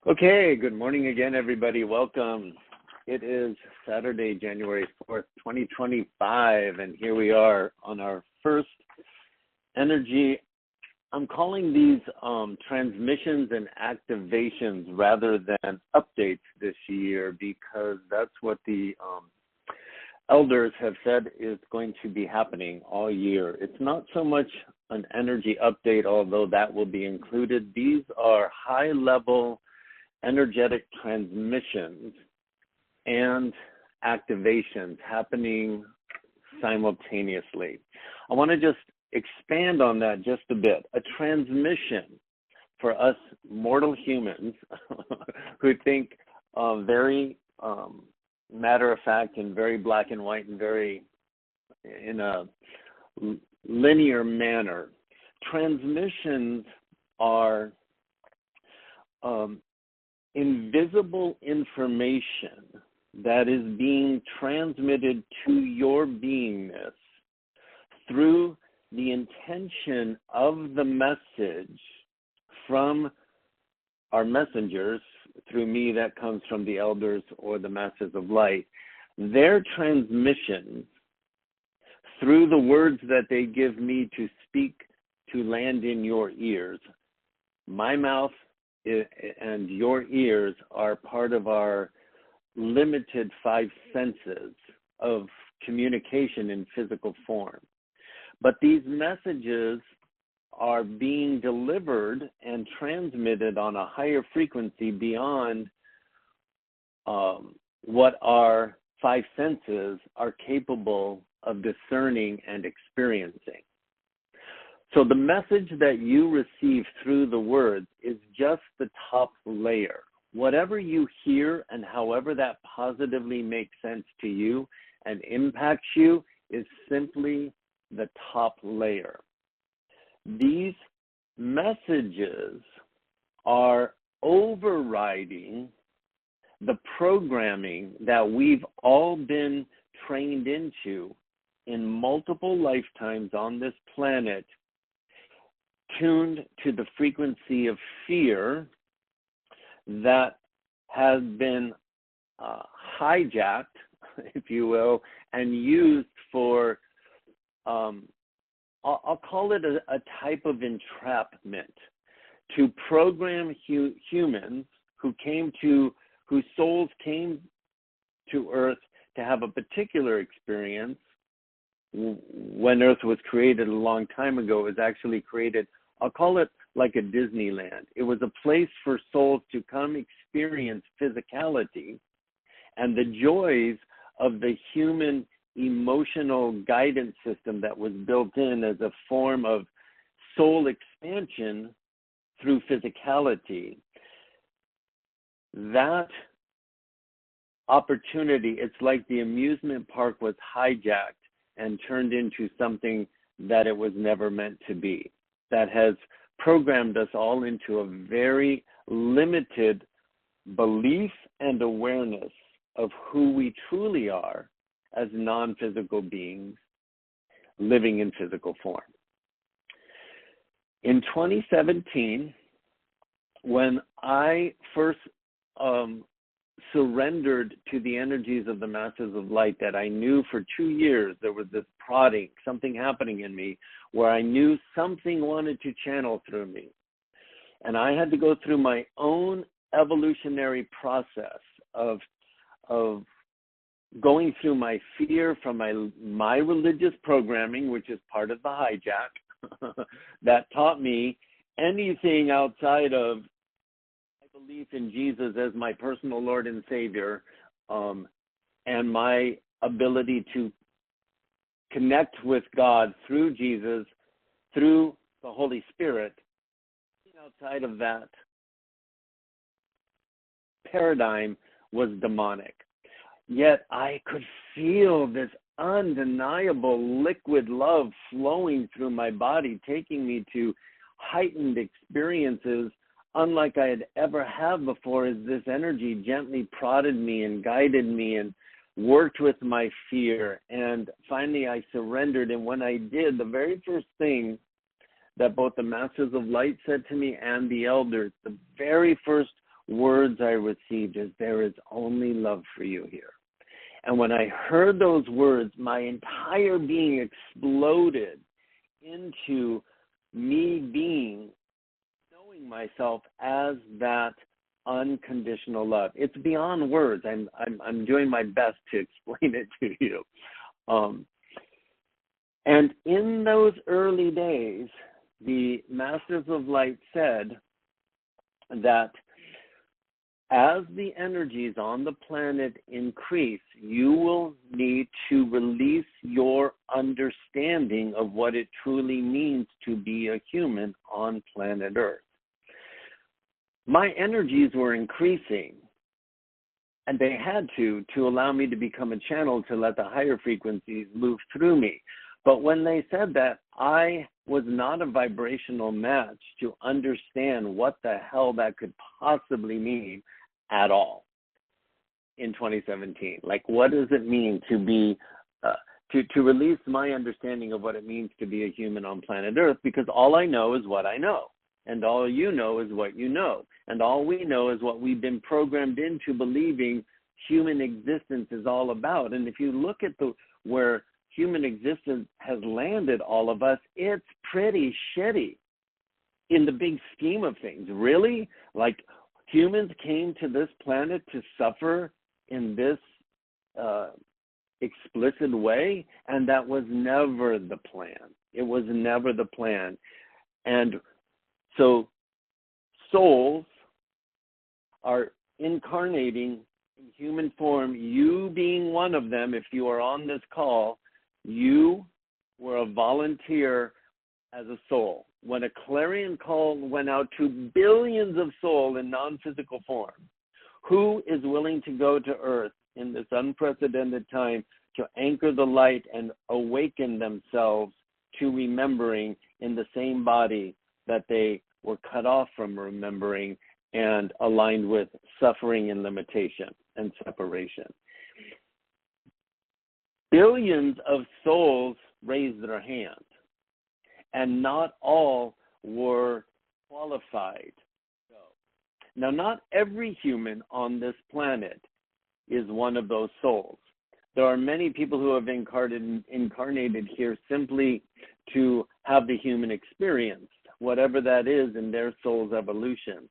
Okay, good morning again, everybody. Welcome. It is Saturday, January 4th, 2025, and here we are on our first energy. I'm calling these transmissions and activations rather than updates this year because that's what the elders have said is going to be happening all year. It's not so much an energy update, although that will be included. These are high-level energetic transmissions and activations happening simultaneously. I want to just expand on that just a bit. A transmission for us mortal humans who think very matter of fact and very black and white and very in a linear manner. Transmissions are invisible information that is being transmitted to your beingness through the intention of the message from our messengers. Through me, that comes from the elders or the masters of light. Their transmissions through the words that they give me to speak to land in your ears. My mouth and your ears are part of our limited five senses of communication in physical form. But these messages are being delivered and transmitted on a higher frequency beyond what our five senses are capable of discerning and experiencing. So the message that you receive through the words is just the top layer. Whatever you hear and however that positively makes sense to you and impacts you is simply the top layer. These messages are overriding the programming that we've all been trained into in multiple lifetimes on this planet, tuned to the frequency of fear that has been hijacked, if you will, and used for, I'll call it a type of entrapment to program humans whose souls came to Earth to have a particular experience. When Earth was created a long time ago, it was actually created, I'll call it like a Disneyland. It was a place for souls to come experience physicality and the joys of the human emotional guidance system that was built in as a form of soul expansion through physicality. That opportunity, it's like the amusement park was hijacked and turned into something that it was never meant to be. That has programmed us all into a very limited belief and awareness of who we truly are as non-physical beings living in physical form. In 2017, when I first surrendered to the energies of the Masters of Light, that I knew for 2 years there was this prodding, something happening in me where I knew something wanted to channel through me. And I had to go through my own evolutionary process of going through my fear from my religious programming, which is part of the hijack, that taught me anything outside of my belief in Jesus as my personal Lord and Savior, and my ability to connect with God through Jesus, through the Holy Spirit. Outside of that paradigm was demonic. Yet I could feel this undeniable liquid love flowing through my body, taking me to heightened experiences unlike I had ever had before, as this energy gently prodded me and guided me and worked with my fear. And finally I surrendered. And when I did, the very first thing that both the Masters of Light said to me and the elders, the very first words I received is, there is only love for you here. And when I heard those words, my entire being exploded into me being, knowing myself as that unconditional love. It's beyond words. I'm doing my best to explain it to you. And in those early days, the Masters of Light said that as the energies on the planet increase, you will need to release your understanding of what it truly means to be a human on planet Earth. My energies were increasing, and they had to allow me to become a channel to let the higher frequencies move through me. But when they said that, I was not a vibrational match to understand what the hell that could possibly mean at all in 2017. Like, what does it mean to be, to release my understanding of what it means to be a human on planet Earth? Because all I know is what I know. And all you know is what you know. And all we know is what we've been programmed into believing human existence is all about. And if you look at where human existence has landed all of us, it's pretty shitty in the big scheme of things. Really? Like, humans came to this planet to suffer in this explicit way, and that was never the plan. It was never the plan. And so souls are incarnating in human form, you being one of them. If you are on this call, you were a volunteer as a soul. When a clarion call went out to billions of souls in non-physical form, who is willing to go to Earth in this unprecedented time to anchor the light and awaken themselves to remembering in the same body that they were cut off from remembering and aligned with suffering and limitation and separation? Billions of souls raised their hand, and not all were qualified. Now, not every human on this planet is one of those souls. There are many people who have incarnated here simply to have the human experience, whatever that is in their soul's evolution.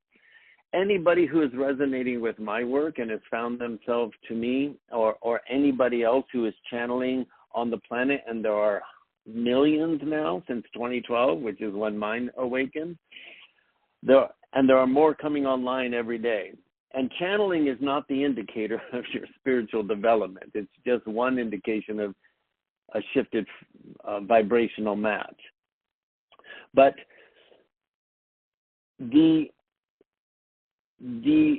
Anybody who is resonating with my work and has found themselves to me, or anybody else who is channeling on the planet, and there are millions now since 2012, which is when mine awakened, there are more coming online every day. And channeling is not the indicator of your spiritual development. It's just one indication of a shifted vibrational match. But the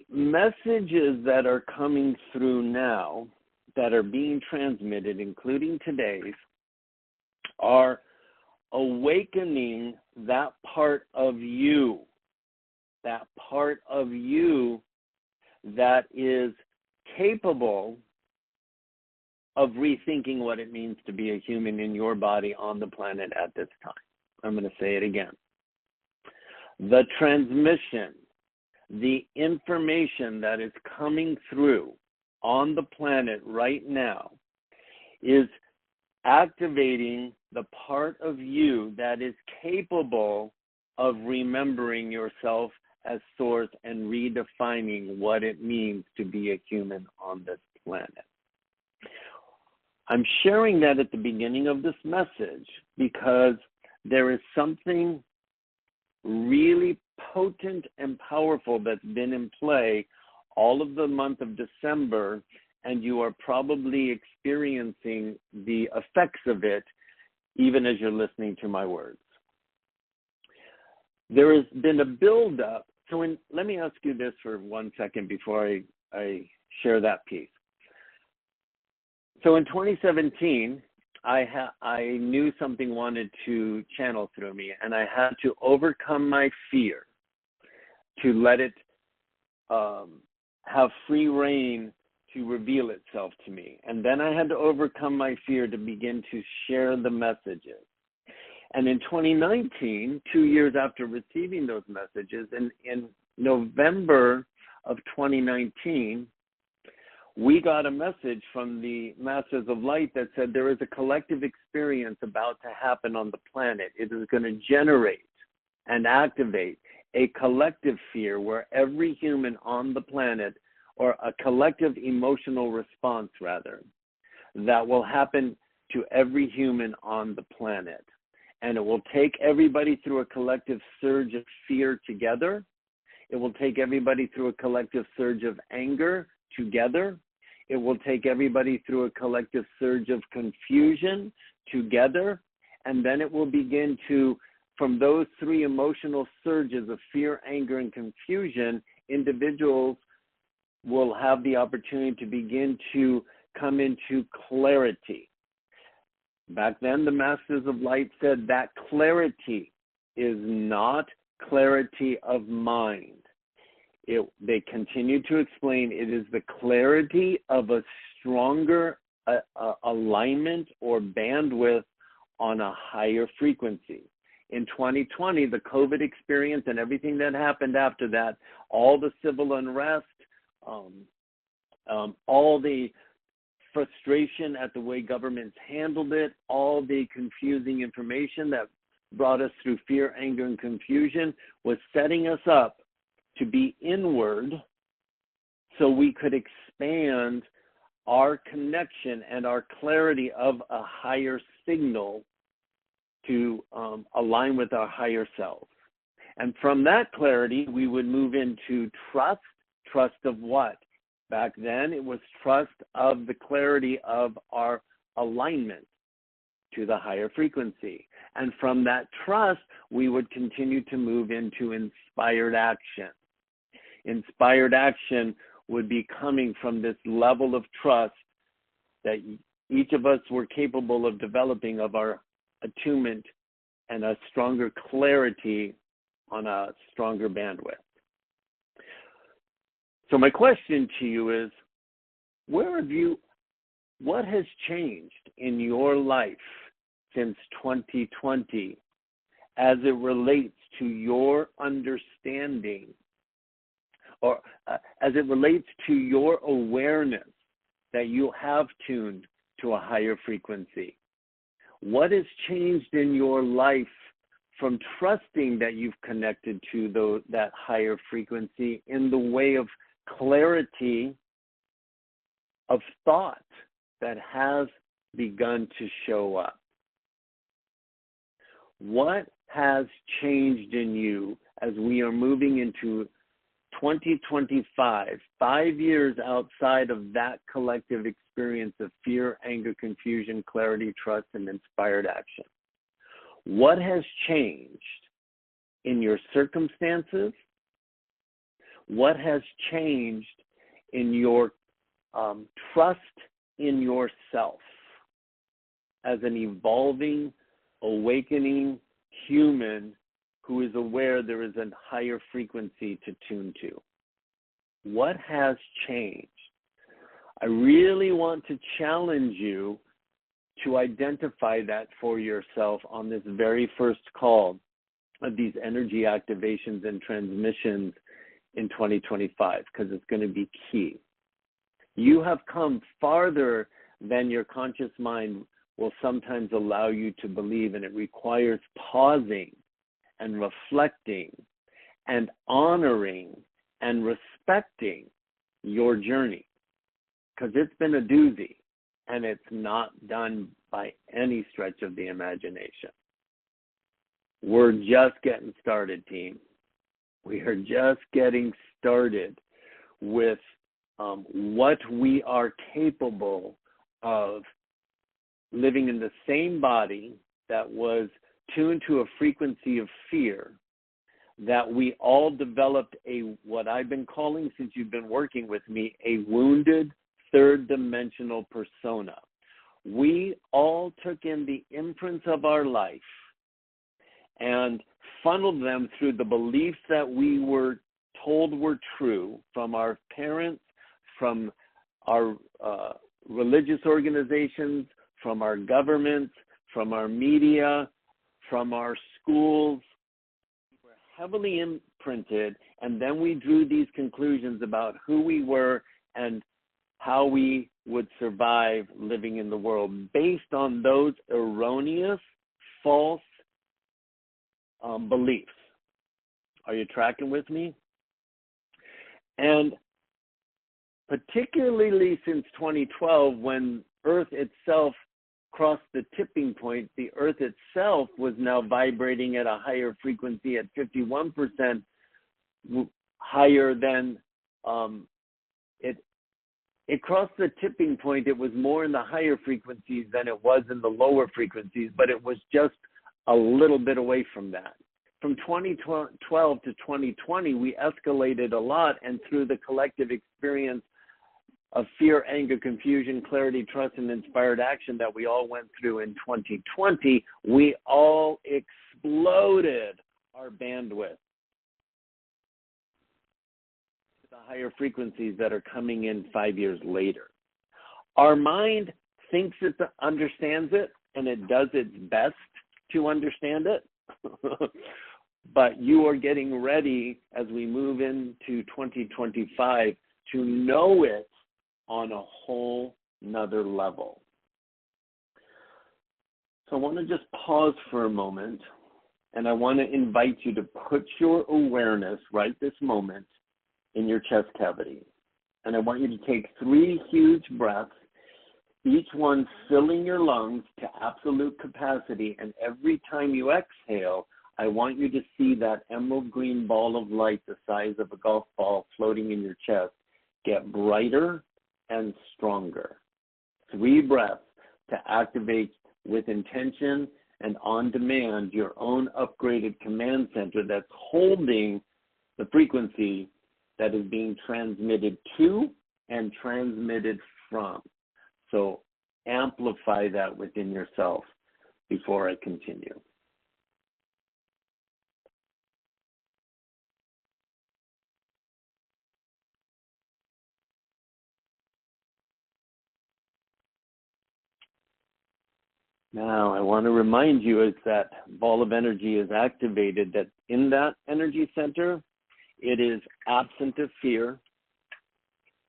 messages that are coming through now, that are being transmitted, including today's, are awakening that part of you that is capable of rethinking what it means to be a human in your body on the planet at this time. I'm going to say it again. The transmission, the information that is coming through on the planet right now is activating the part of you that is capable of remembering yourself as source and redefining what it means to be a human on this planet. I'm sharing that at the beginning of this message because there is something really potent and powerful that's been in play all of the month of December, and you are probably experiencing the effects of it even as you're listening to my words. There has been a buildup. So let me ask you this for 1 second before I share that piece. So in 2017, I knew something wanted to channel through me, and I had to overcome my fear to let it have free reign to reveal itself to me. And then I had to overcome my fear to begin to share the messages. And in 2019, 2 years after receiving those messages, in November of 2019, we got a message from the Masters of Light that said there is a collective experience about to happen on the planet. It is going to generate and activate a collective fear where every human on the planet, or a collective emotional response rather, that will happen to every human on the planet. And it will take everybody through a collective surge of fear together. It will take everybody through a collective surge of anger together. It will take everybody through a collective surge of confusion together. And then it will begin to, from those three emotional surges of fear, anger, and confusion, individuals will have the opportunity to begin to come into clarity. Back then, the Masters of Light said that clarity is not clarity of mind. They continue to explain it is the clarity of a stronger alignment or bandwidth on a higher frequency. In 2020, the COVID experience and everything that happened after that, all the civil unrest, all the frustration at the way governments handled it, all the confusing information that brought us through fear, anger, and confusion, was setting us up to be inward so we could expand our connection and our clarity of a higher signal to align with our higher self. And from that clarity, we would move into trust. Trust of what? Back then, it was trust of the clarity of our alignment to the higher frequency. And from that trust, we would continue to move into inspired action. Inspired action would be coming from this level of trust that each of us were capable of developing of our attunement and a stronger clarity on a stronger bandwidth. So my question to you is, what has changed in your life since 2020 as it relates to your understanding, or as it relates to your awareness that you have tuned to a higher frequency? What has changed in your life from trusting that you've connected to that higher frequency in the way of clarity of thought that has begun to show up? What has changed in you as we are moving into 2025, 5 years outside of that collective experience of fear, anger, confusion, clarity, trust, and inspired action? What has changed in your circumstances? What has changed in your trust in yourself as an evolving, awakening human who is aware there is a higher frequency to tune to? What has changed? I really want to challenge you to identify that for yourself on this very first call of these energy activations and transmissions in 2025, because it's going to be key. You have come farther than your conscious mind will sometimes allow you to believe, and it requires pausing and reflecting and honoring and respecting your journey, because it's been a doozy and it's not done by any stretch of the imagination. We're just getting started, team. We are just getting started with what we are capable of living in the same body that was tuned to a frequency of fear, that we all developed what I've been calling, since you've been working with me, a wounded third dimensional persona. We all took in the imprints of our life and funneled them through the beliefs that we were told were true from our parents, from our religious organizations, from our governments, from our media, from our schools. We were heavily imprinted And then we drew these conclusions about who we were and how we would survive living in the world based on those erroneous, false beliefs. Are you tracking with me? And particularly since 2012, when Earth itself crossed the tipping point, the Earth itself was now vibrating at a higher frequency at 51% higher than it crossed the tipping point. It was more in the higher frequencies than it was in the lower frequencies, but it was just a little bit away from that. From 2012 to 2020, we escalated a lot, and through the collective experience of fear, anger, confusion, clarity, trust, and inspired action that we all went through in 2020, we all exploded our bandwidth to the higher frequencies that are coming in 5 years later. Our mind thinks it understands it, and it does its best to understand it. But you are getting ready as we move into 2025 to know it on a whole nother level. So I want to just pause for a moment, and I want to invite you to put your awareness right this moment in your chest cavity. And I want you to take 3 huge breaths, each one filling your lungs to absolute capacity. And every time you exhale, I want you to see that emerald green ball of light the size of a golf ball floating in your chest get brighter and stronger. 3 breaths to activate with intention and on demand your own upgraded command center that's holding the frequency that is being transmitted to and transmitted from. So amplify that within yourself before I continue. Now, I want to remind you as that ball of energy is activated that in that energy center, it is absent of fear.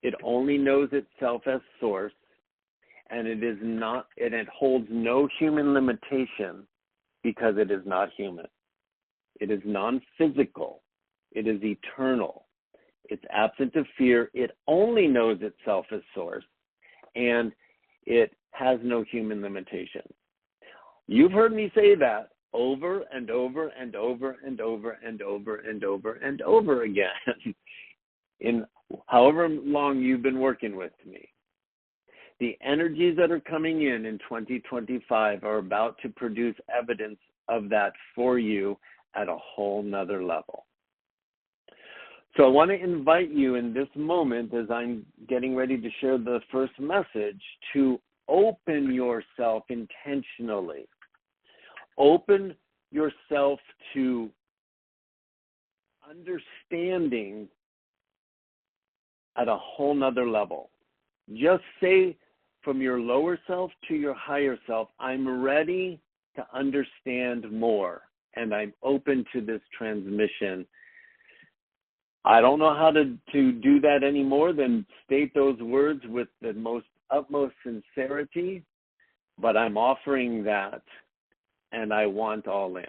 It only knows itself as source, and it is not, and it holds no human limitation because it is not human. It is non-physical. It is eternal. It's absent of fear. It only knows itself as source, and it has no human limitation. You've heard me say that over and over and over and over and over and over and over again in however long you've been working with me. The energies that are coming in 2025 are about to produce evidence of that for you at a whole nother level. So I want to invite you in this moment, as I'm getting ready to share the first message, to open yourself intentionally. Open yourself to understanding at a whole nother level. Just say from your lower self to your higher self, I'm ready to understand more, and I'm open to this transmission. I don't know how to do that any more than state those words with the utmost sincerity, but I'm offering that, and I want all in.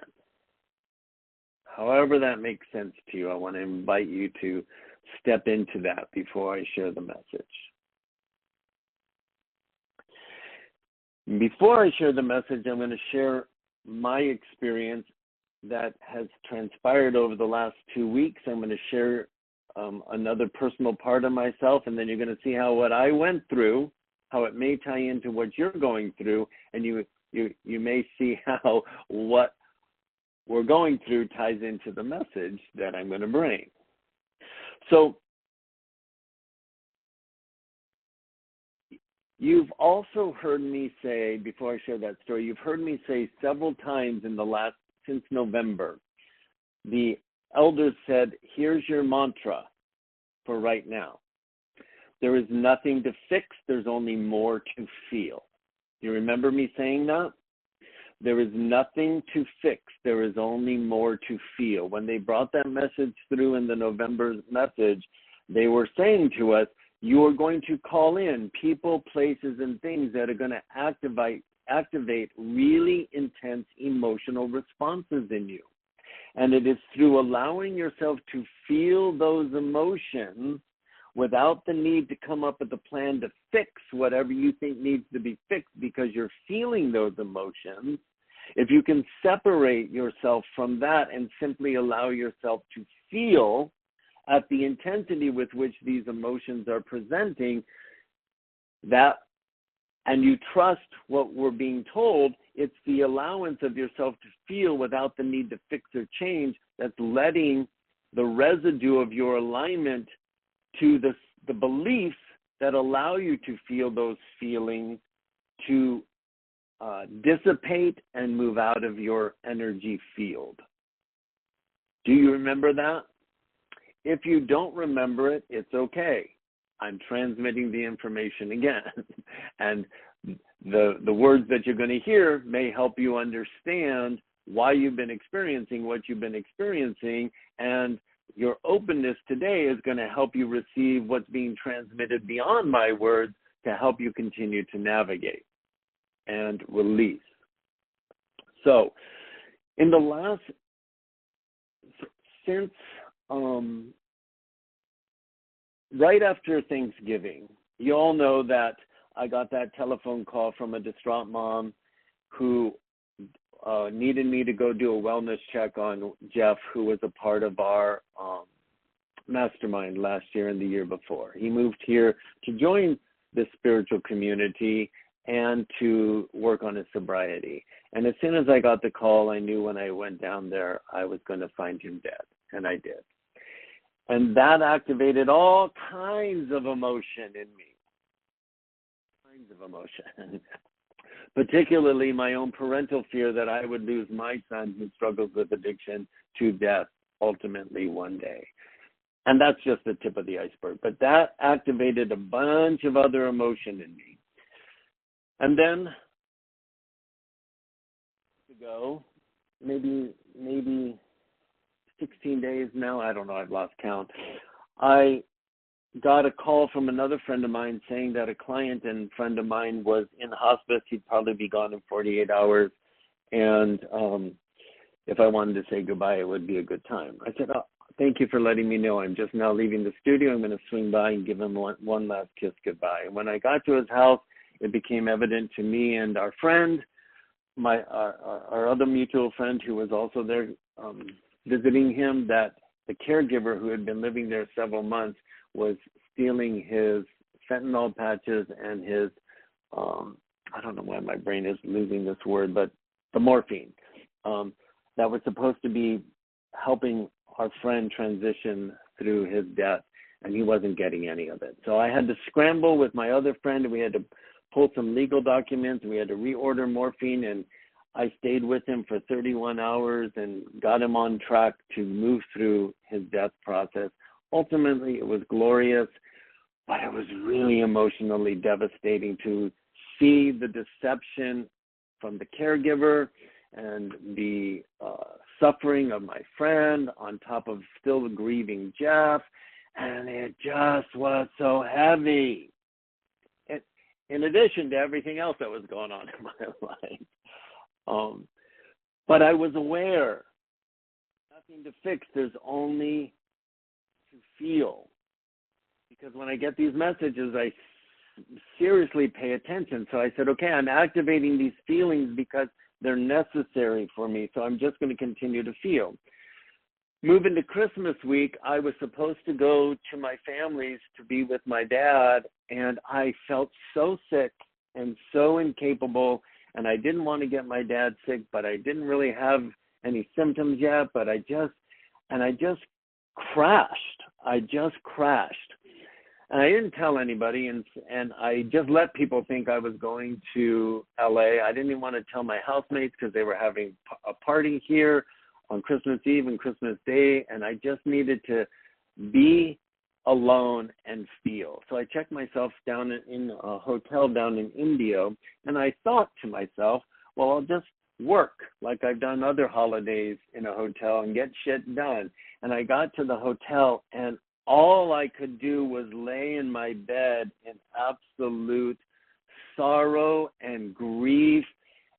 However that makes sense to you, I want to invite you to step into that before I share the message. Before I share the message, I'm going to share my experience that has transpired over the last 2 weeks. I'm going to share another personal part of myself, and then you're going to see how what I went through, how it may tie into what you're going through, and you may see how what we're going through ties into the message that I'm going to bring. So you've also heard me say, before I share that story, you've heard me say several times since November, the elders said, here's your mantra for right now. There is nothing to fix, there's only more to feel. You remember me saying that? There is nothing to fix. There is only more to feel. When they brought that message through in the November message, they were saying to us, you are going to call in people, places, and things that are going to activate really intense emotional responses in you. And it is through allowing yourself to feel those emotions without the need to come up with a plan to fix whatever you think needs to be fixed because you're feeling those emotions. If you can separate yourself from that and simply allow yourself to feel at the intensity with which these emotions are presenting, that, and you trust what we're being told, it's the allowance of yourself to feel without the need to fix or change that's letting the residue of your alignment to the beliefs that allow you to feel those feelings to dissipate and move out of your energy field. Do you remember that? If you don't remember it, it's okay. I'm transmitting the information again. And the words that you're going to hear may help you understand why you've been experiencing what you've been experiencing, and your openness today is going to help you receive what's being transmitted beyond my words to help you continue to navigate and release. So, in the last, since right after Thanksgiving, you all know that I got that telephone call from a distraught mom who needed me to go do a wellness check on Jeff, who was a part of our mastermind last year and the year before. He moved here to join the spiritual community and to work on his sobriety. And as soon as I got the call, I knew when I went down there, I was going to find him dead, and I did. And that activated all kinds of emotion in me. Kinds of emotion. Particularly my own parental fear that I would lose my son who struggles with addiction to death ultimately one day. And that's just the tip of the iceberg. But that activated a bunch of other emotion in me. And then ago, maybe 16 days now, I don't know, I've lost count, I got a call from another friend of mine saying that a client and friend of mine was in hospice. He'd probably be gone in 48 hours. And if I wanted to say goodbye, it would be a good time. I said, oh, thank you for letting me know. I'm just now leaving the studio. I'm going to swing by and give him one last kiss goodbye. And when I got to his house, it became evident to me and our friend, our other mutual friend who was also there visiting him, that the caregiver who had been living there several months was stealing his fentanyl patches and his, I don't know why my brain is losing this word, but the morphine that was supposed to be helping our friend transition through his death, and he wasn't getting any of it. So I had to scramble with my other friend, and we had to pull some legal documents, and we had to reorder morphine, and I stayed with him for 31 hours and got him on track to move through his death process. Ultimately, it was glorious, but it was really emotionally devastating to see the deception from the caregiver and the suffering of my friend on top of still grieving Jeff, and it just was so heavy. In addition to everything else that was going on in my life. But I was aware, nothing to fix, there's only to feel. Because when I get these messages, I seriously pay attention. So I said, okay, I'm activating these feelings because they're necessary for me. So I'm just going to continue to feel. Moving to Christmas week, I was supposed to go to my family's to be with my dad, and I felt so sick and so incapable, and I didn't want to get my dad sick, but I didn't really have any symptoms yet, but I just crashed. And I didn't tell anybody, and I just let people think I was going to LA. I didn't even want to tell my housemates because they were having a party here on Christmas Eve and Christmas Day, and I just needed to be alone and feel. So I checked myself down in a hotel down in Indio, and I thought to myself, well, I'll just work like I've done other holidays in a hotel and get shit done. And I got to the hotel and all I could do was lay in my bed in absolute sorrow and grief.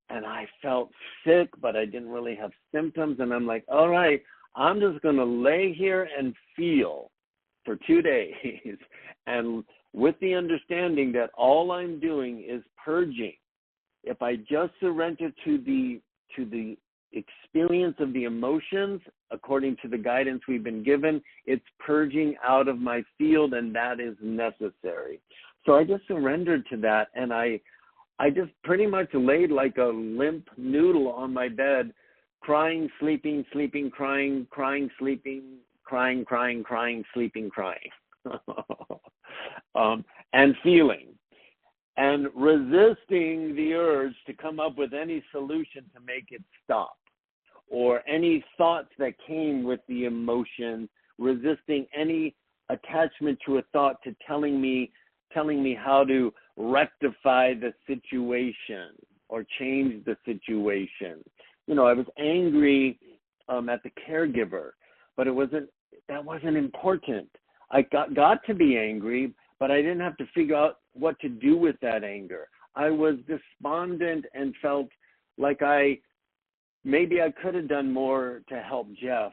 And I felt sick, but I didn't really have symptoms. And I'm like, all right, I'm just going to lay here and feel for 2 days. And with the understanding that all I'm doing is purging. If I just surrender to the experience of the emotions, according to the guidance we've been given, it's purging out of my field, and that is necessary. So I just surrendered to that, and I just pretty much laid like a limp noodle on my bed, crying, sleeping, sleeping, crying, crying, sleeping, crying, crying, crying, sleeping, crying, and feeling. And resisting the urge to come up with any solution to make it stop, or any thoughts that came with the emotion, resisting any attachment to a thought to telling me how to rectify the situation or change the situation. You know, I was angry at the caregiver, but that wasn't important. I got to be angry, but I didn't have to figure out what to do with that anger. I was despondent and felt like maybe I could have done more to help Jeff.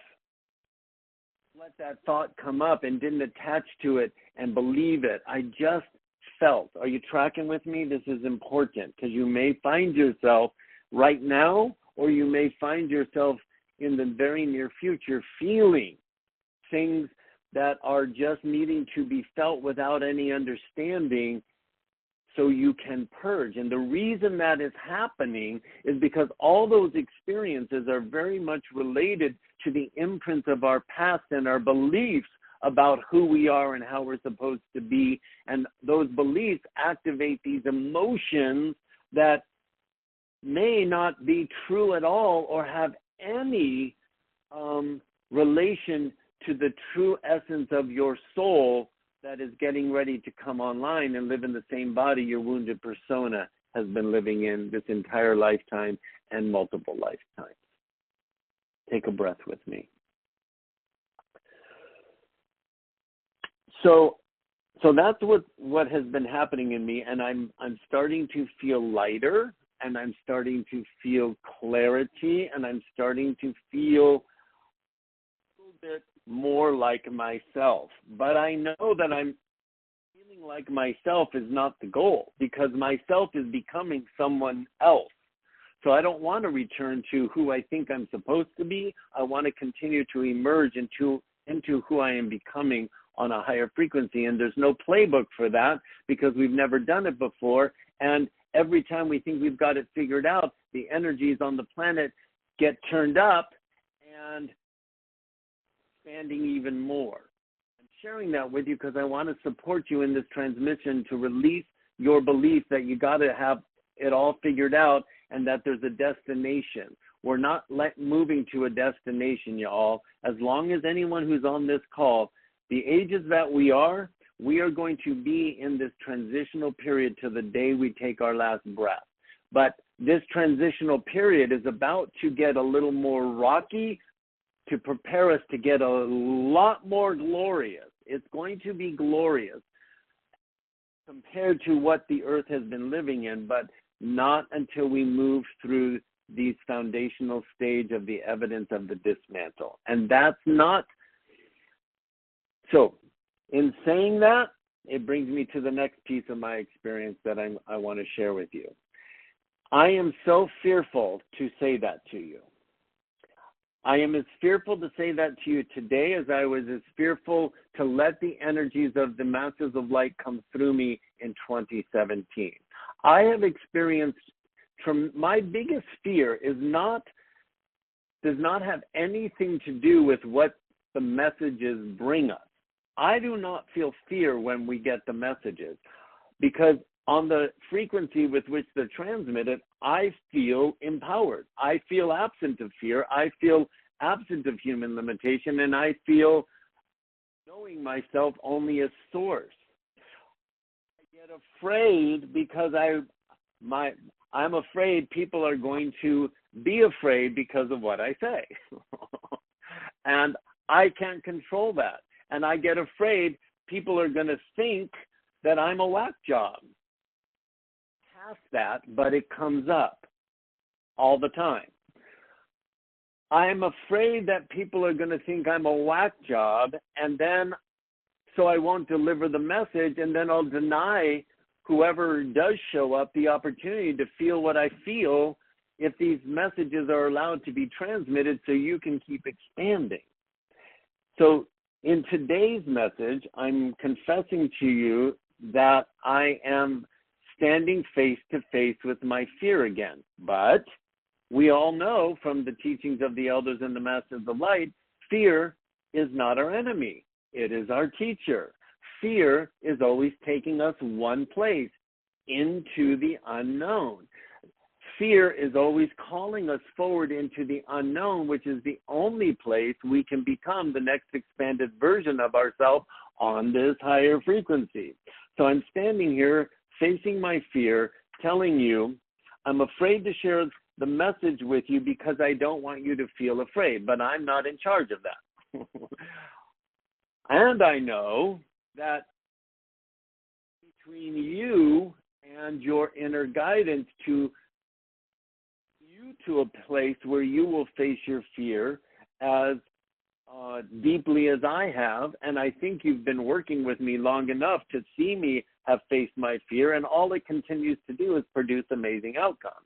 Let that thought come up and didn't attach to it and believe it. I just felt. Are you tracking with me? This is important because you may find yourself right now, or you may find yourself in the very near future feeling things that are just needing to be felt without any understanding, so you can purge. And the reason that is happening is because all those experiences are very much related to the imprints of our past and our beliefs about who we are and how we're supposed to be. And those beliefs activate these emotions that may not be true at all or have any relation to the true essence of your soul that is getting ready to come online and live in the same body your wounded persona has been living in this entire lifetime and multiple lifetimes. Take a breath with me. So that's what has been happening in me, and I'm starting to feel lighter, and I'm starting to feel clarity, and I'm starting to feel a little bit more like myself. But I know that I'm feeling like myself is not the goal, because myself is becoming someone else. So I don't want to return to who I think I'm supposed to be. I want to continue to emerge into who I am becoming on a higher frequency. And there's no playbook for that because we've never done it before. And every time we think we've got it figured out, the energies on the planet get turned up and expanding even more. I'm sharing that with you because I want to support you in this transmission to release your belief that you got to have it all figured out and that there's a destination. We're not moving to a destination, y'all. As long as anyone who's on this call, the ages that we are going to be in this transitional period to the day we take our last breath. But this transitional period is about to get a little more rocky to prepare us to get a lot more glorious. It's going to be glorious compared to what the earth has been living in, but not until we move through these foundational stage of the evidence of the dismantle. And that's not. So in saying that, it brings me to the next piece of my experience that I want to share with you. I am so fearful to say that to you. I am as fearful to say that to you today as I was as fearful to let the energies of the masses of light come through me in 2017. I have experienced, my biggest fear does not have anything to do with what the messages bring us. I do not feel fear when we get the messages, because on the frequency with which they're transmitted, I feel empowered. I feel absent of fear. I feel absent of human limitation, and I feel knowing myself only as source. I get afraid because I'm afraid people are going to be afraid because of what I say. And I can't control that. And I get afraid people are going to think that I'm a whack job. Past that, but it comes up all the time. I'm afraid that people are going to think I'm a whack job, and then so I won't deliver the message, and then I'll deny whoever does show up the opportunity to feel what I feel if these messages are allowed to be transmitted so you can keep expanding. So in today's message, I'm confessing to you that I am standing face to face with my fear again. But we all know from the teachings of the elders and the masters of light, fear is not our enemy. It is our teacher. Fear is always taking us one place, into the unknown. Fear is always calling us forward into the unknown, which is the only place we can become the next expanded version of ourselves on this higher frequency. So I'm standing here facing my fear, telling you I'm afraid to share the message with you because I don't want you to feel afraid, but I'm not in charge of that. And I know that between you and your inner guidance to a place where you will face your fear as deeply as I have, and I think you've been working with me long enough to see me have faced my fear, and all it continues to do is produce amazing outcomes.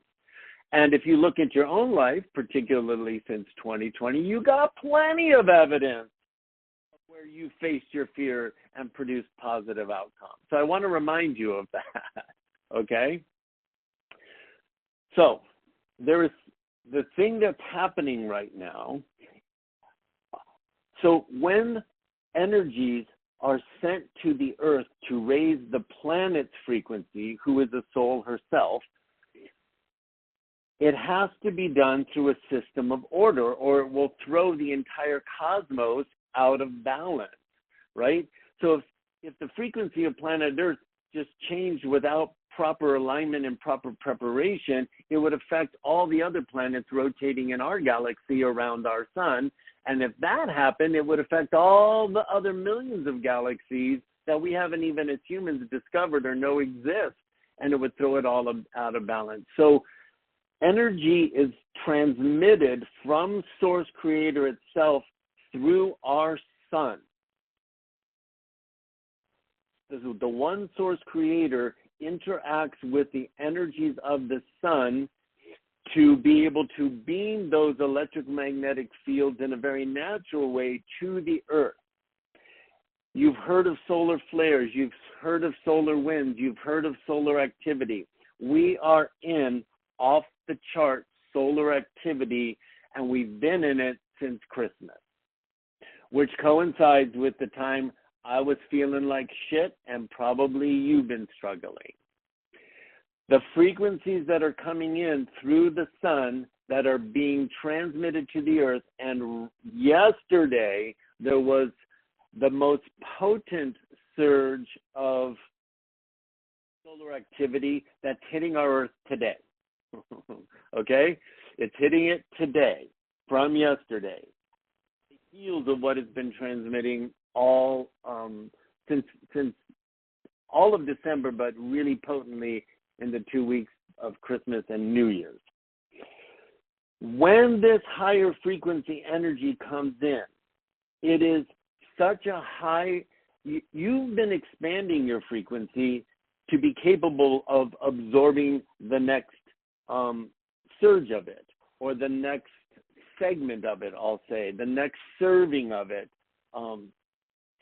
And if you look at your own life, particularly since 2020, you got plenty of evidence where you faced your fear and produced positive outcomes. So I want to remind you of that, okay? So there is the thing that's happening right now. So when energies are sent to the earth to raise the planet's frequency, who is the soul herself, it has to be done through a system of order, or it will throw the entire cosmos out of balance, right? So if the frequency of planet Earth just changed without proper alignment and proper preparation, it would affect all the other planets rotating in our galaxy around our sun. And if that happened, it would affect all the other millions of galaxies that we haven't even as humans discovered or know exist, and it would throw it all out of balance. So energy is transmitted from Source Creator itself through our sun. The one Source Creator interacts with the energies of the sun to be able to beam those electromagnetic fields in a very natural way to the earth. You've heard of solar flares, you've heard of solar winds, you've heard of solar activity. We are in off the chart solar activity, and we've been in it since Christmas, which coincides with the time I was feeling like shit, and probably you've been struggling. The frequencies that are coming in through the sun that are being transmitted to the earth, and yesterday there was the most potent surge of solar activity that's hitting our earth today. Okay? It's hitting it today from yesterday. The heels of what has been transmitting all since all of December, but really potently in the 2 weeks of Christmas and New Year's. When this higher frequency energy comes in, it is such a high, you've been expanding your frequency to be capable of absorbing the next surge of it, or the next segment of it, I'll say, the next serving of it,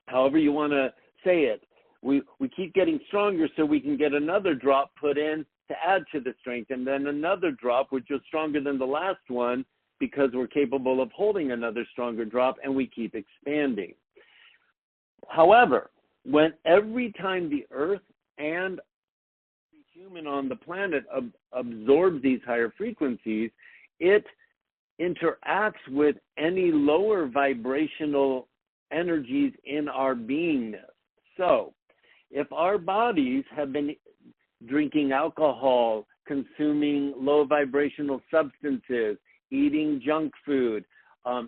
however you want to say it. We keep getting stronger so we can get another drop put in to add to the strength, and then another drop which is stronger than the last one because we're capable of holding another stronger drop, and we keep expanding. However, when every time the earth and the human on the planet absorbs these higher frequencies, it interacts with any lower vibrational energies in our beingness. So if our bodies have been drinking alcohol, consuming low vibrational substances, eating junk food,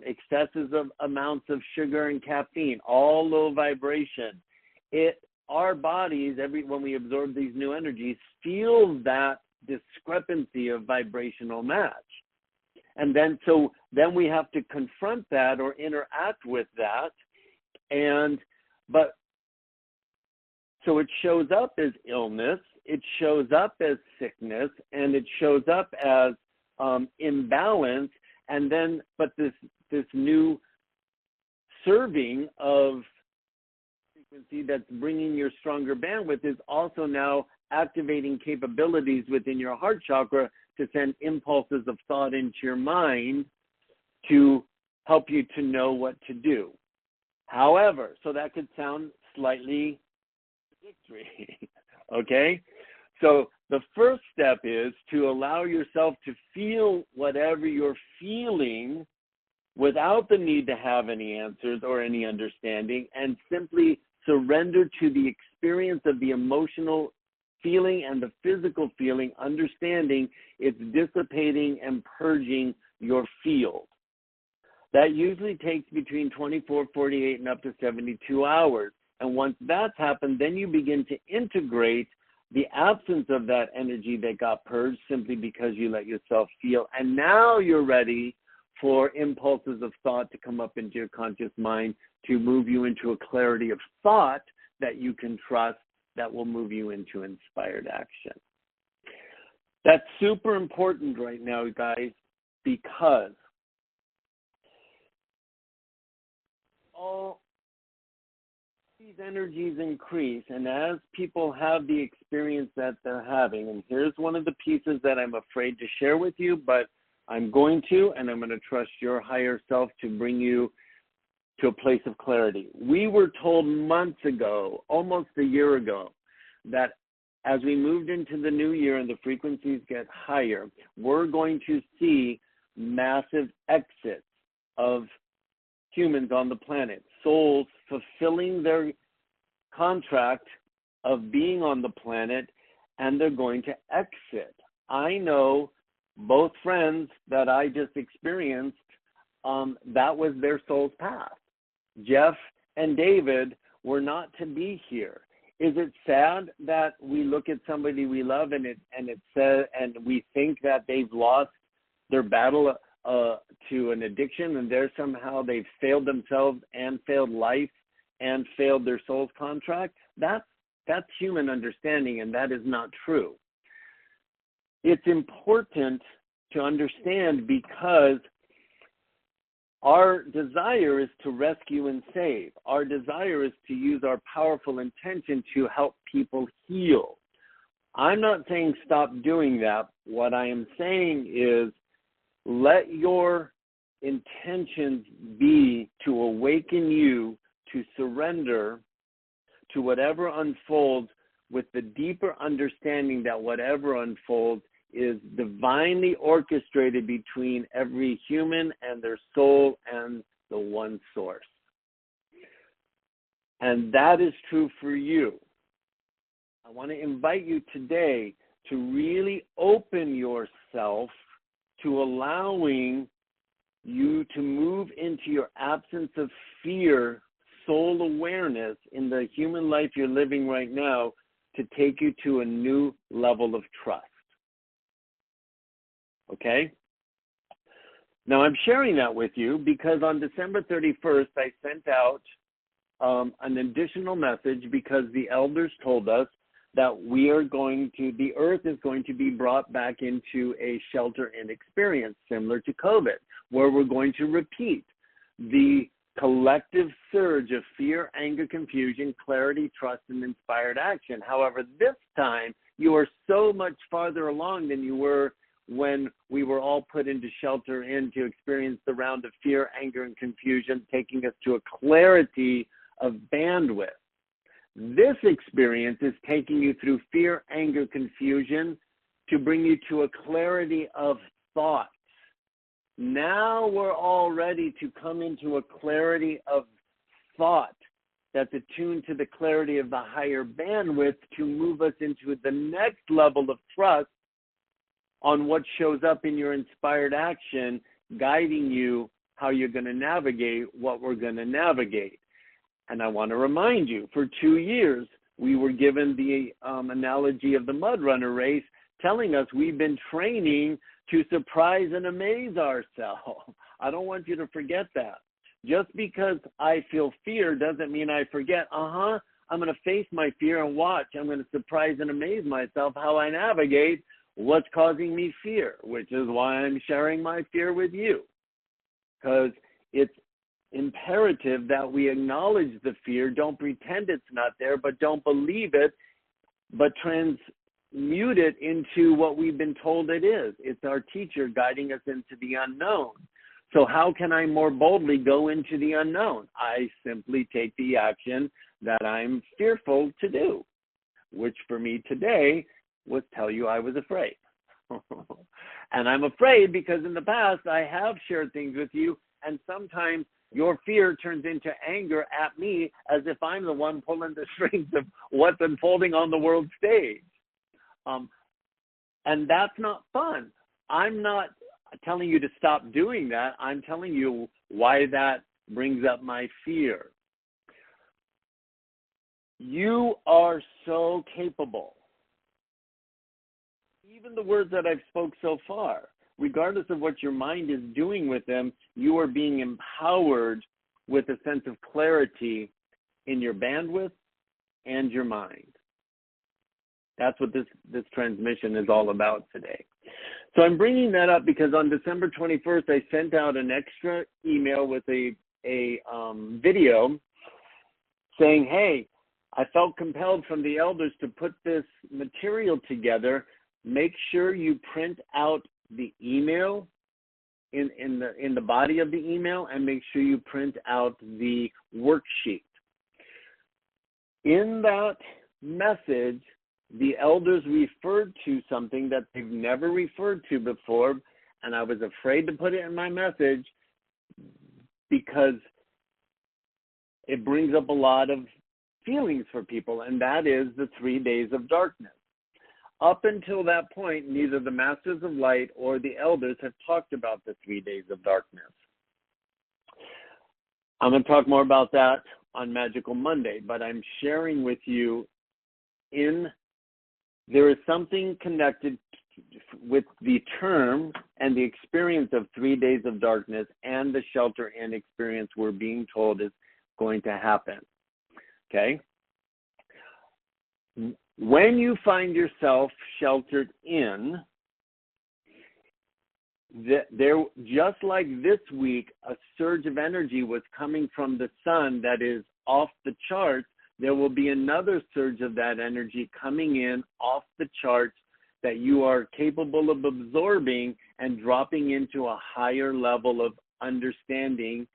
excessive amounts of sugar and caffeine, all low vibration. Our bodies, when we absorb these new energies, feel that discrepancy of vibrational match. And then we have to confront that or interact with that. So it shows up as illness, it shows up as sickness, and it shows up as imbalance. And then, but this new serving of frequency that's bringing your stronger bandwidth is also now activating capabilities within your heart chakra to send impulses of thought into your mind to help you to know what to do. However, so that could sound slightly contradictory, okay? So the first step is to allow yourself to feel whatever you're feeling without the need to have any answers or any understanding, and simply surrender to the experience of the emotional feeling and the physical feeling, understanding it's dissipating and purging your field. That usually takes between 24, 48, and up to 72 hours. And once that's happened, then you begin to integrate the absence of that energy that got purged simply because you let yourself feel. And now you're ready for impulses of thought to come up into your conscious mind to move you into a clarity of thought that you can trust, that will move you into inspired action. That's super important right now, guys, because all these energies increase, and as people have the experience that they're having, and here's one of the pieces that I'm afraid to share with you, but I'm going to, and I'm going to trust your higher self to bring you to a place of clarity. We were told months ago, almost a year ago, that as we moved into the new year and the frequencies get higher, we're going to see massive exits of humans on the planet, souls fulfilling their contract of being on the planet, and they're going to exit. I know both friends that I just experienced, that was their soul's path. Jeff and David were not to be here. Is it sad that we look at somebody we love and we think that they've lost their battle to an addiction, and they've failed themselves and failed life and failed their soul's contract? That's human understanding, and that is not true. It's important to understand because our desire is to rescue and save. Our desire is to use our powerful intention to help people heal. I'm not saying stop doing that. What I am saying is let your intentions be to awaken you to surrender to whatever unfolds, with the deeper understanding that whatever unfolds is divinely orchestrated between every human and their soul and the one source. And that is true for you. I want to invite you today to really open yourself to allowing you to move into your absence of fear, soul awareness in the human life you're living right now, to take you to a new level of trust. Okay? Now, I'm sharing that with you because on December 31st, I sent out an additional message because the elders told us that the earth is going to be brought back into a shelter-in experience similar to COVID, where we're going to repeat the collective surge of fear, anger, confusion, clarity, trust, and inspired action. However, this time, you are so much farther along than you were when we were all put into shelter in to experience the round of fear, anger, and confusion, taking us to a clarity of bandwidth. This experience is taking you through fear, anger, confusion to bring you to a clarity of thought. Now we're all ready to come into a clarity of thought that's attuned to the clarity of the higher bandwidth to move us into the next level of trust on what shows up in your inspired action, guiding you how you're going to navigate what we're going to navigate. And I want to remind you, for 2 years, we were given the analogy of the mud runner race, telling us we've been training to surprise and amaze ourselves. I don't want you to forget that. Just because I feel fear doesn't mean I forget, I'm going to face my fear and watch. I'm going to surprise and amaze myself how I navigate what's causing me fear, which is why I'm sharing my fear with you. Because it's imperative that we acknowledge the fear, don't pretend it's not there, but don't believe it, but transmute it into what we've been told it is. It's our teacher guiding us into the unknown. So how can I more boldly go into the unknown? I simply take the action that I'm fearful to do, which for me today was tell you I was afraid. And I'm afraid because in the past I have shared things with you, and sometimes your fear turns into anger at me as if I'm the one pulling the strings of what's unfolding on the world stage. And that's not fun. I'm not telling you to stop doing that. I'm telling you why that brings up my fear. You are so capable. Even the words that I've spoke so far, regardless of what your mind is doing with them, you are being empowered with a sense of clarity in your bandwidth and your mind. That's what this transmission is all about today. So I'm bringing that up because on December 21st, I sent out an extra email with a video saying, hey, I felt compelled from the elders to put this material together. Make sure you print out the email in the body of the email, and make sure you print out the worksheet. In that message, the elders referred to something that they've never referred to before, and I was afraid to put it in my message because it brings up a lot of feelings for people, and that is the 3 days of darkness. Up until that point, neither the Masters of Light or the elders have talked about the 3 days of darkness. I'm going to talk more about that on Magical Monday, but I'm sharing with you there is something connected with the term and the experience of 3 days of darkness and the shelter-in experience we're being told is going to happen, okay? When you find yourself sheltered in, there, just like this week, a surge of energy was coming from the sun that is off the charts, there will be another surge of that energy coming in off the charts that you are capable of absorbing and dropping into a higher level of understanding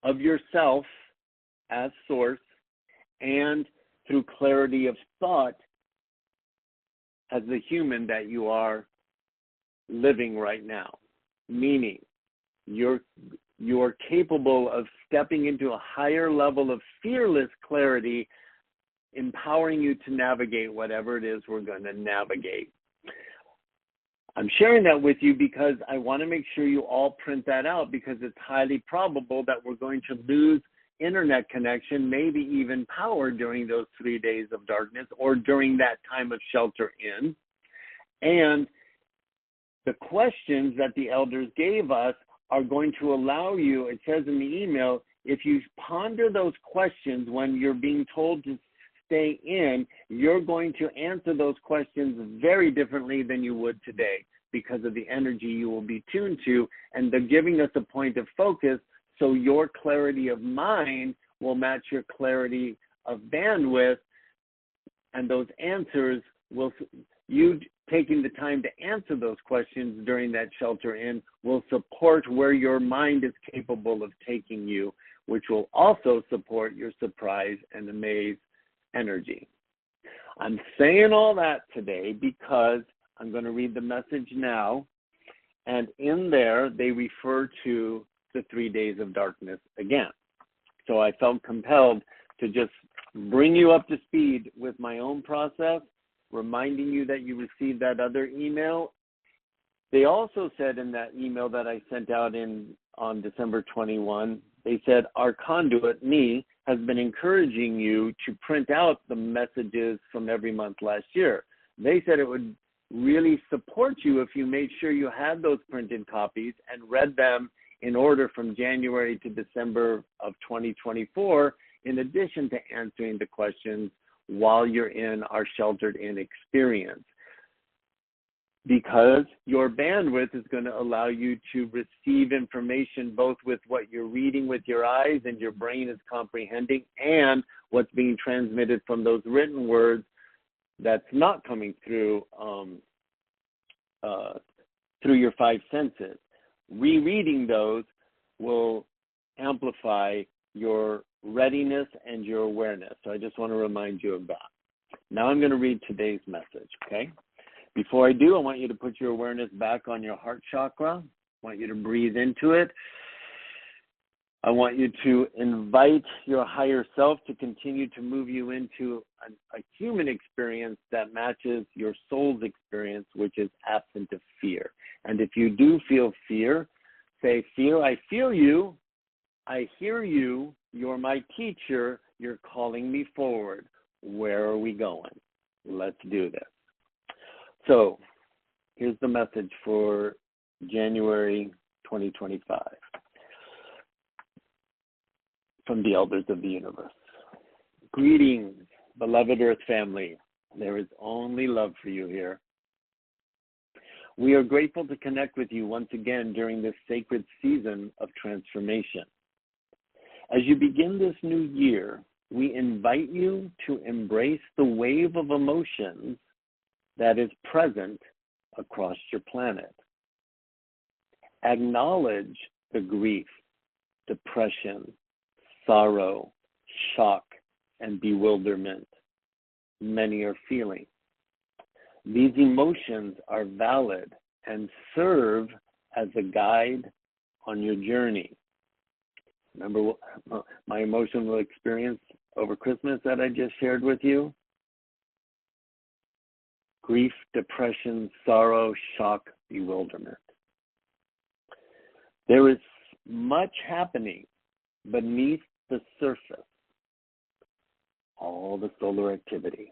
of yourself as source and through clarity of thought as the human that you are living right now. Meaning, you're capable of stepping into a higher level of fearless clarity, empowering you to navigate whatever it is we're going to navigate. I'm sharing that with you because I want to make sure you all print that out, because it's highly probable that we're going to lose internet connection, maybe even power during those 3 days of darkness or during that time of shelter in. And the questions that the elders gave us are going to allow you, it says in the email, if you ponder those questions when you're being told to stay in, you're going to answer those questions very differently than you would today because of the energy you will be tuned to. And they're giving us a point of focus so your clarity of mind will match your clarity of bandwidth, and those answers will, you taking the time to answer those questions during that shelter in will support where your mind is capable of taking you, which will also support your surprise and amaze energy. I'm saying all that today because I'm going to read the message now, and in there they refer to the 3 days of darkness again. So I felt compelled to just bring you up to speed with my own process, reminding you that you received that other email They also said in that email that I sent out on December 21, they said, our conduit, me, has been encouraging you to print out the messages from every month last year. They said it would really support you if you made sure you had those printed copies and read them in order from January to December of 2024, in addition to answering the questions while you're in our sheltered in experience. Because your bandwidth is going to allow you to receive information both with what you're reading with your eyes and your brain is comprehending, and what's being transmitted from those written words that's not coming through through your five senses. Rereading those will amplify your readiness and your awareness. So I just want to remind you of that. Now I'm going to read today's message, okay? Before I do, I want you to put your awareness back on your heart chakra. I want you to breathe into it. I want you to invite your higher self to continue to move you into a human experience that matches your soul's experience, which is absent of fear. And if you do feel fear, say, fear, I feel you. I hear you. You're my teacher. You're calling me forward. Where are we going? Let's do this. So here's the message for January 2025 from the Elders of the Universe. Greetings, beloved Earth family. There is only love for you here. We are grateful to connect with you once again during this sacred season of transformation. As you begin this new year, we invite you to embrace the wave of emotions that is present across your planet. Acknowledge the grief, depression, sorrow, shock, and bewilderment many are feeling. These emotions are valid and serve as a guide on your journey. Remember my emotional experience over Christmas that I just shared with you? Grief, depression, sorrow, shock, bewilderment. There is much happening beneath the surface, all the solar activity,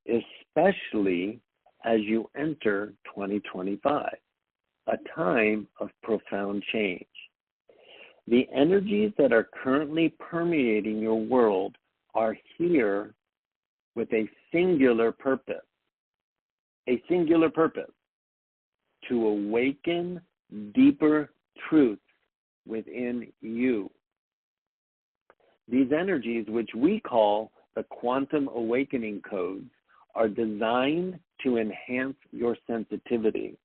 especially as you enter 2025, a time of profound change. The energies that are currently permeating your world are here with a singular purpose. A singular purpose, to awaken deeper truths within you. These energies, which we call the quantum awakening codes, are designed to enhance your sensitivity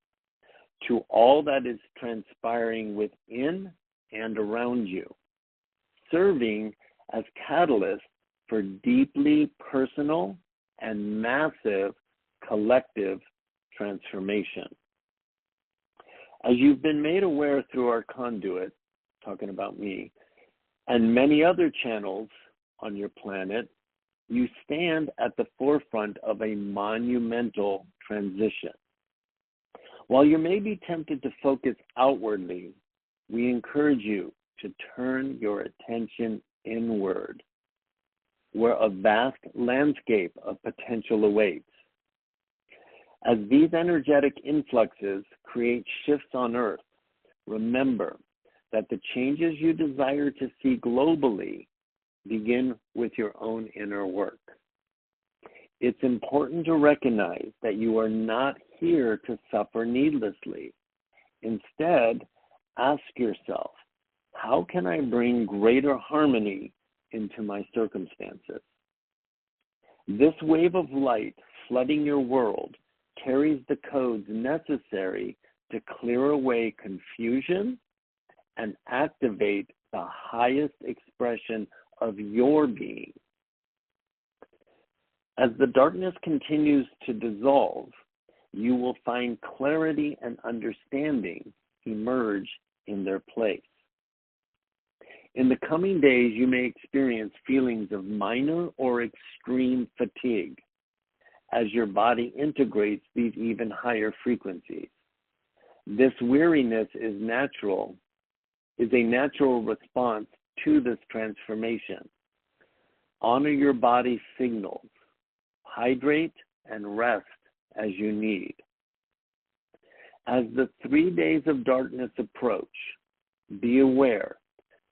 to all that is transpiring within and around you, serving as catalysts for deeply personal and massive collective transformation. As you've been made aware through our conduit, talking about me, and many other channels on your planet, you stand at the forefront of a monumental transition. While you may be tempted to focus outwardly, we encourage you to turn your attention inward, where a vast landscape of potential awaits. As these energetic influxes create shifts on Earth, remember that the changes you desire to see globally begin with your own inner work. It's important to recognize that you are not here to suffer needlessly. Instead, ask yourself, how can I bring greater harmony into my circumstances? This wave of light flooding your world carries the codes necessary to clear away confusion and activate the highest expression of your being. As the darkness continues to dissolve, you will find clarity and understanding emerge in their place. In the coming days, you may experience feelings of minor or extreme fatigue as your body integrates these even higher frequencies. This weariness is a natural response to this transformation. Honor your body's signals. Hydrate and rest as you need. As the 3 days of darkness approach, be aware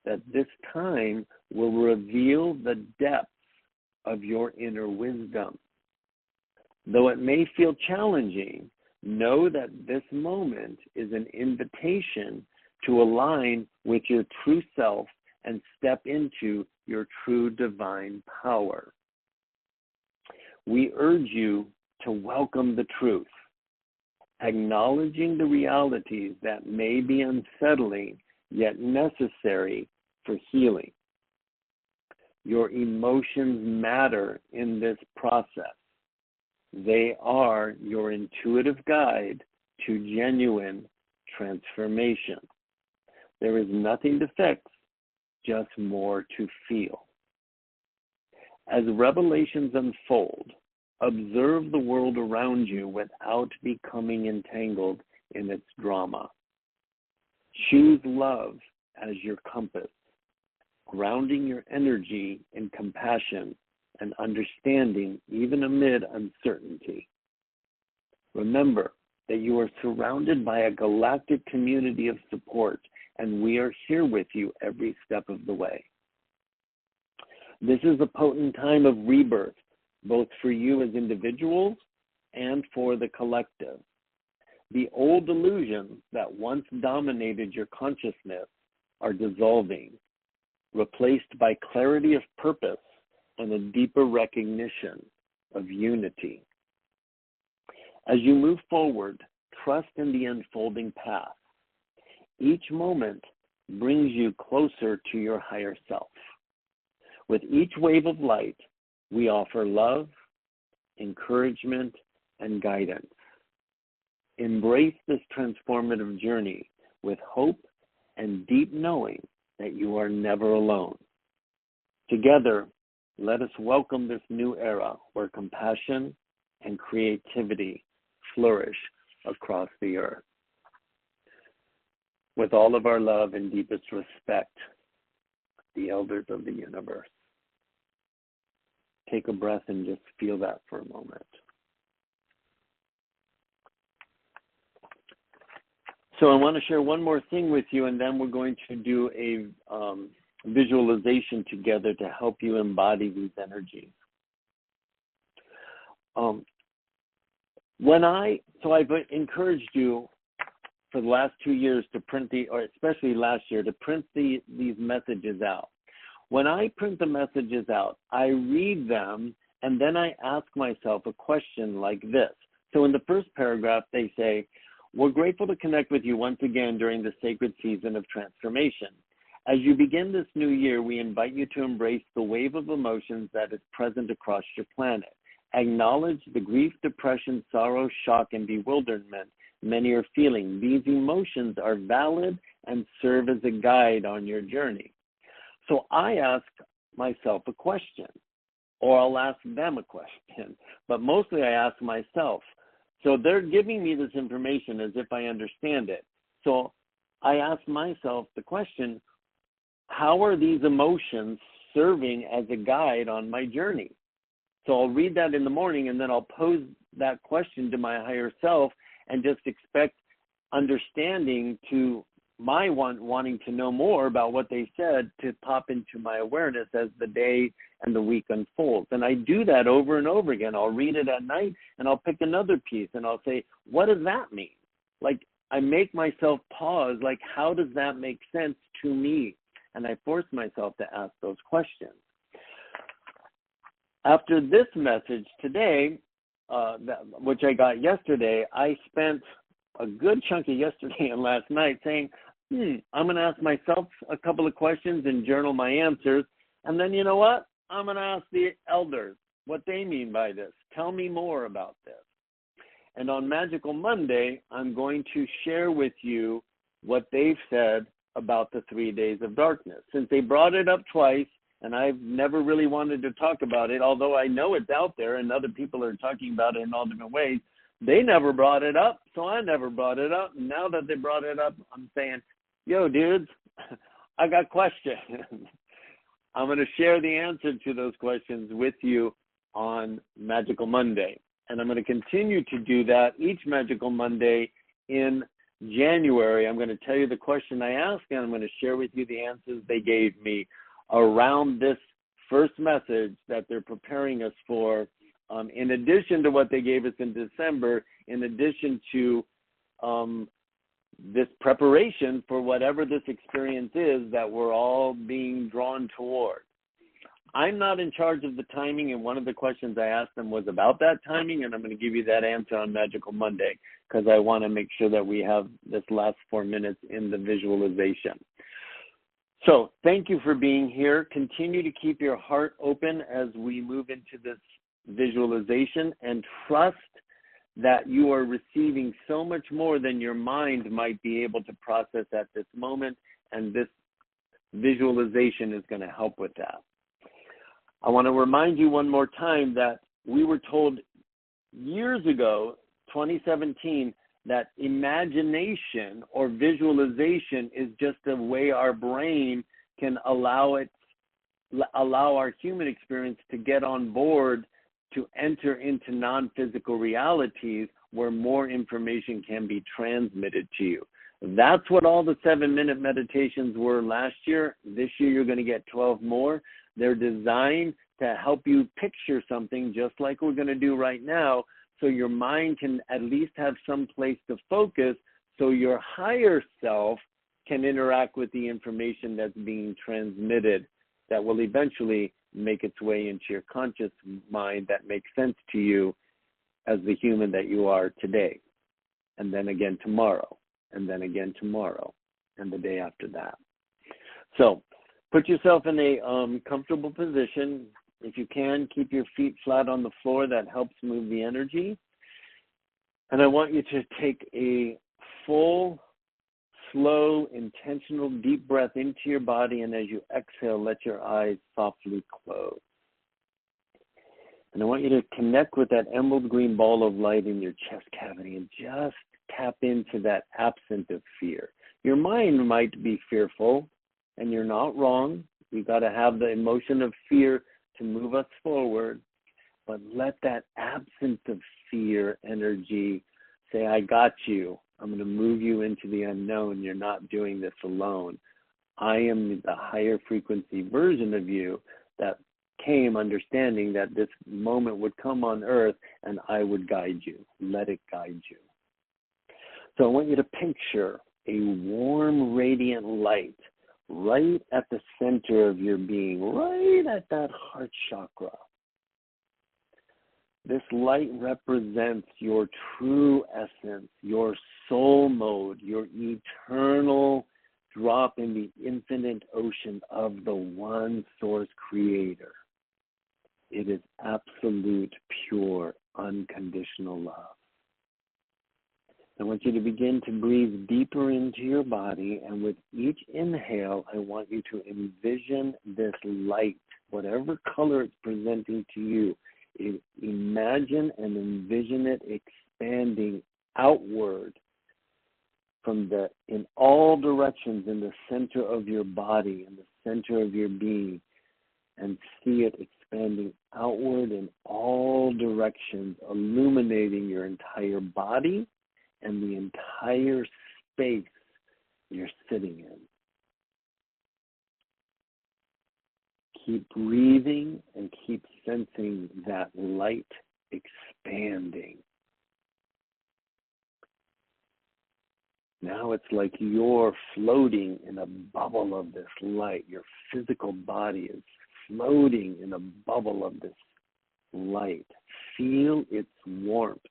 that this time will reveal the depths of your inner wisdom. Though it may feel challenging, know that this moment is an invitation to align with your true self and step into your true divine power. We urge you to welcome the truth, acknowledging the realities that may be unsettling yet necessary for healing. Your emotions matter in this process. They are your intuitive guide to genuine transformation. There is nothing to fix, just more to feel. As revelations unfold, observe the world around you without becoming entangled in its drama. Choose love as your compass, grounding your energy in compassion and understanding even amid uncertainty. Remember that you are surrounded by a galactic community of support, and we are here with you every step of the way. This is a potent time of rebirth, both for you as individuals and for the collective. The old illusions that once dominated your consciousness are dissolving, replaced by clarity of purpose and a deeper recognition of unity. As you move forward, trust in the unfolding path. Each moment brings you closer to your higher self. With each wave of light, we offer love, encouragement, and guidance. Embrace this transformative journey with hope and deep knowing that you are never alone. Together, let us welcome this new era where compassion and creativity flourish across the earth. With all of our love and deepest respect, the elders of the universe. Take a breath and just feel that for a moment. So I want to share one more thing with you, and then we're going to do a visualization together to help you embody these energies. I've encouraged you for the last 2 years to print or especially last year, to print these messages out. When I print the messages out, I read them, and then I ask myself a question like this. So in the first paragraph, they say, "We're grateful to connect with you once again during the sacred season of transformation. As you begin this new year, we invite you to embrace the wave of emotions that is present across your planet. Acknowledge the grief, depression, sorrow, shock, and bewilderment many are feeling. These emotions are valid and serve as a guide on your journey." So I ask myself a question, or I'll ask them a question, but mostly I ask myself. So they're giving me this information as if I understand it. So I ask myself the question, how are these emotions serving as a guide on my journey? So I'll read that in the morning, and then I'll pose that question to my higher self and just expect understanding to my wanting to know more about what they said to pop into my awareness as the day and the week unfolds. And I do that over and over again. I'll read it at night, and I'll pick another piece, and I'll say, what does that mean? Like, I make myself pause, like, how does that make sense to me? And I force myself to ask those questions. After this message today, which I got yesterday, I spent a good chunk of yesterday and last night saying, I'm going to ask myself a couple of questions and journal my answers. And then, you know what? I'm going to ask the elders what they mean by this. Tell me more about this. And on Magical Monday, I'm going to share with you what they've said about the 3 days of darkness. Since they brought it up twice, and I've never really wanted to talk about it, although I know it's out there and other people are talking about it in all different ways, They never brought it up, so I never brought it up. Now that they brought it up, I'm saying, yo, dudes, I got questions. I'm going to share the answer to those questions with you on Magical Monday. And I'm going to continue to do that each Magical Monday in January. I'm going to tell you the question I asked, and I'm going to share with you the answers they gave me around this first message that they're preparing us for, in addition to what they gave us in December, in addition to this preparation for whatever this experience is that we're all being drawn toward. I'm not in charge of the timing, and one of the questions I asked them was about that timing, and I'm going to give you that answer on Magical Monday because I want to make sure that we have this last 4 minutes in the visualization. So thank you for being here. Continue to keep your heart open as we move into this visualization, and trust that you are receiving so much more than your mind might be able to process at this moment, and this visualization is going to help with that. I want to remind you one more time that we were told years ago, 2017, that imagination or visualization is just a way our brain can allow our human experience to get on board to enter into non-physical realities where more information can be transmitted to you. That's what all the 7-minute meditations were last year. This year, you're going to get 12 more. They're designed to help you picture something just like we're going to do right now, so your mind can at least have some place to focus, so your higher self can interact with the information that's being transmitted that will eventually make its way into your conscious mind that makes sense to you as the human that you are today, and then again tomorrow, and then again tomorrow, and the day after that. So put yourself in a comfortable position. If you can, keep your feet flat on the floor. That helps move the energy. And I want you to take a full, slow, intentional, deep breath into your body, and as you exhale, let your eyes softly close. And I want you to connect with that emerald green ball of light in your chest cavity and just tap into that absence of fear. Your mind might be fearful, and you're not wrong. You've got to have the emotion of fear to move us forward, but let that absence of fear energy say, I got you. I'm going to move you into the unknown. You're not doing this alone. I am the higher frequency version of you that came understanding that this moment would come on earth and I would guide you. Let it guide you. So I want you to picture a warm, radiant light right at the center of your being, right at that heart chakra. This light represents your true essence, your soul mode, your eternal drop in the infinite ocean of the one source creator. It is absolute, pure, unconditional love. I want you to begin to breathe deeper into your body, and with each inhale, I want you to envision this light, whatever color it's presenting to you. Imagine and envision it expanding outward in all directions in the center of your body, in the center of your being, and see it expanding outward in all directions, illuminating your entire body and the entire space you're sitting in. Keep breathing and keep sensing that light expanding. Now it's like you're floating in a bubble of this light. Your physical body is floating in a bubble of this light. Feel its warmth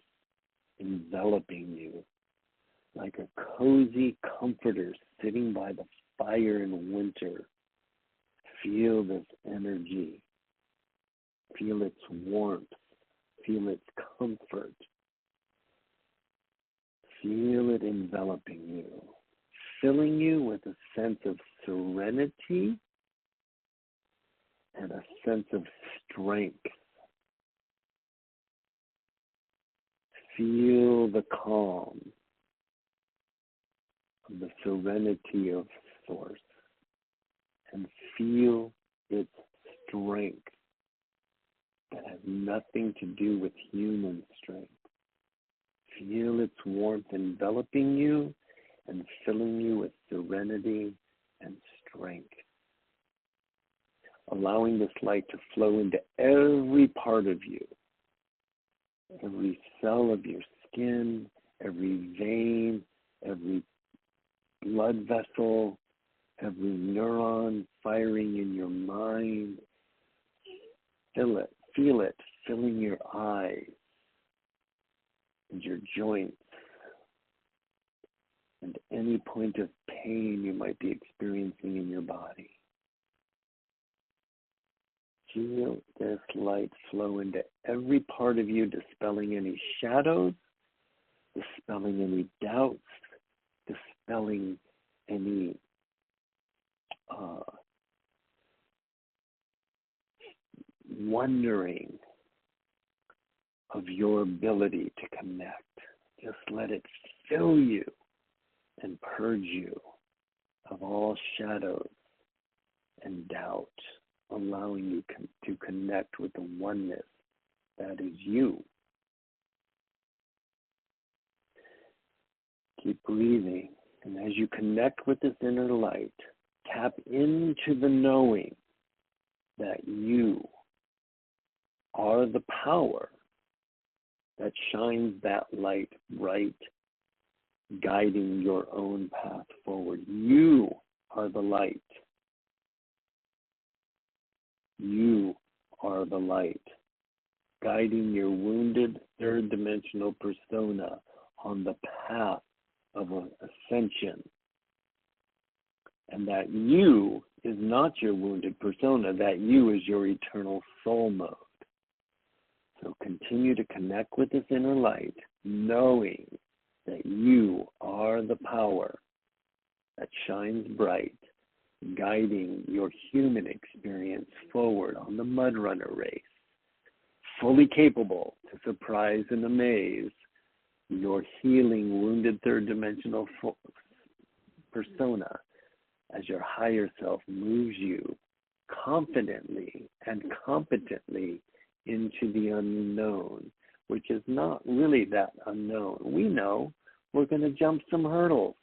enveloping you like a cozy comforter sitting by the fire in winter. Feel this energy. Feel its warmth. Feel its comfort. Feel it enveloping you, filling you with a sense of serenity and a sense of strength. feel the calm of the serenity of Source, and feel its strength that has nothing to do with human strength. Feel its warmth enveloping you and filling you with serenity and strength. Allowing this light to flow into every part of you, every cell of your skin, every vein, every blood vessel, every neuron firing in your mind. Feel it filling your eyes and your joints and any point of pain you might be experiencing in your body. Feel this light flow into every part of you, dispelling any shadows, dispelling any doubts, dispelling any wondering of your ability to connect. Just let it fill you and purge you of all shadows and doubt, allowing you to connect with the oneness that is you. Keep breathing, and as you connect with this inner light, tap into the knowing that you are the power that shines that light bright, guiding your own path forward. You are the light. You are the light, guiding your wounded third-dimensional persona on the path of ascension. And that you is not your wounded persona, that you is your eternal soul mode. So continue to connect with this inner light, knowing that you are the power that shines bright, guiding your human experience forward on the Mud Runner race, fully capable to surprise and amaze your healing wounded third-dimensional persona as your higher self moves you confidently and competently into the unknown, which is not really that unknown. We know we're going to jump some hurdles,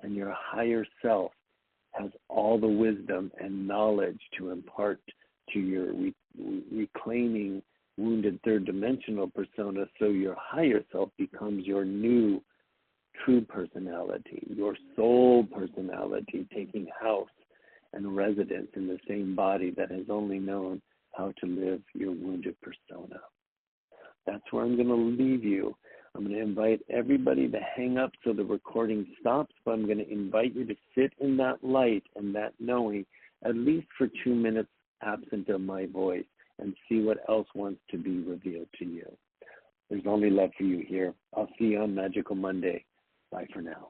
and your higher self has all the wisdom and knowledge to impart to your reclaiming wounded third-dimensional persona, so your higher self becomes your new true personality, your soul personality, taking house and residence in the same body that has only known how to live your wounded persona. That's where I'm going to leave you. I'm going to invite everybody to hang up so the recording stops, but I'm going to invite you to sit in that light and that knowing at least for 2 minutes absent of my voice and see what else wants to be revealed to you. There's only love for you here. I'll see you on Magical Monday. Bye for now.